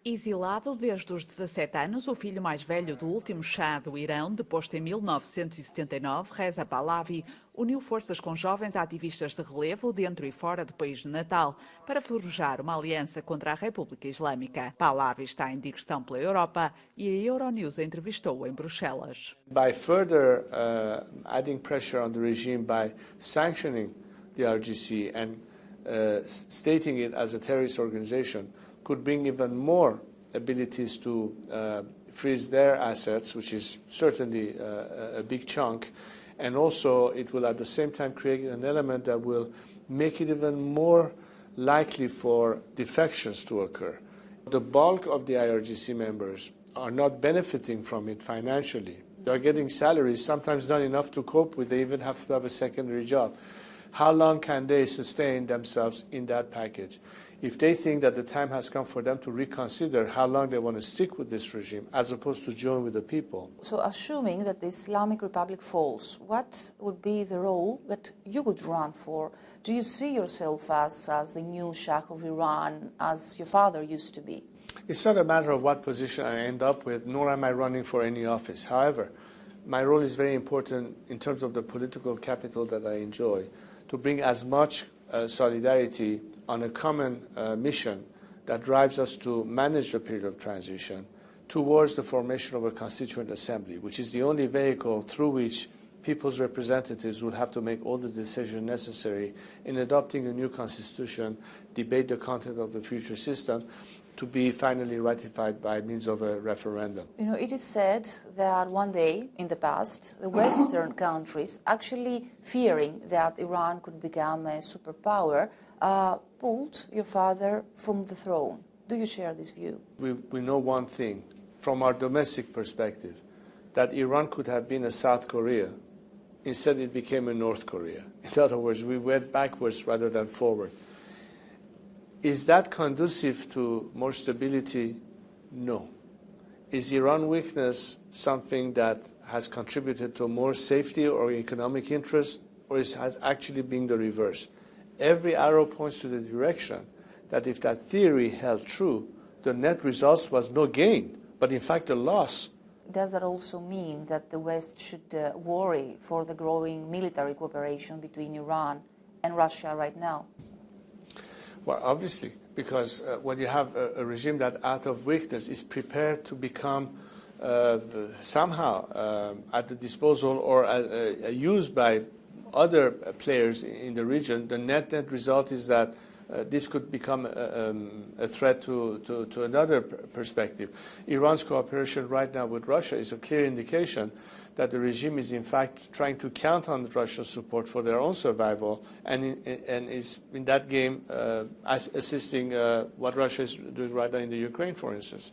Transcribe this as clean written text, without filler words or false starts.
Exilado desde os 17 anos, o filho mais velho do último Shah do Irão, deposto em 1979, Reza Pahlavi, uniu forças com jovens ativistas de relevo dentro e fora do país natal para forjar uma aliança contra a República Islâmica. Pahlavi está em digressão pela Europa e a Euronews entrevistou-o em Bruxelas. By further adding pressure on the regime by sanctioning the RGC and stating it as a terrorist organization, could bring even more abilities to freeze their assets, which is certainly a big chunk, and also it will at the same time create an element that will make it even more likely for defections to occur. The bulk of the IRGC members are not benefiting from it financially. They are getting salaries, sometimes not enough to cope with. They even have to have a secondary job. How long can they sustain themselves in that package? If they think that the time has come for them to reconsider how long they want to stick with this regime as opposed to join with the people. So assuming that the Islamic Republic falls, what would be the role that you would run for? Do you see yourself as the new Shah of Iran, as your father used to be? It's not a matter of what position I end up with, nor am I running for any office. However, my role is very important in terms of the political capital that I enjoy, to bring as much solidarity on a common mission that drives us to manage the period of transition towards the formation of a constituent assembly, which is the only vehicle through which people's representatives will have to make all the decisions necessary in adopting a new constitution, debate the content of the future system, to be finally ratified by means of a referendum. You know, it is said that one day in the past, the Western countries, actually fearing that Iran could become a superpower, pulled your father from the throne. Do you share this view? We know one thing, from our domestic perspective, that Iran could have been a South Korea. Instead, it became a North Korea. In other words, we went backwards rather than forward. Is that conducive to more stability? No. Is Iran weakness something that has contributed to more safety or economic interest, or has actually been the reverse? Every arrow points to the direction that if that theory held true, the net result was no gain, but in fact a loss. Does that also mean that the West should worry for the growing military cooperation between Iran and Russia right now? Well, obviously, because when you have a regime that out of weakness is prepared to become somehow at the disposal or used by other players in the region, the net result is that this could become a threat to another perspective. Iran's cooperation right now with Russia is a clear indication that the regime is in fact trying to count on Russia's support for their own survival and is in that game assisting what Russia is doing right now in the Ukraine, for instance.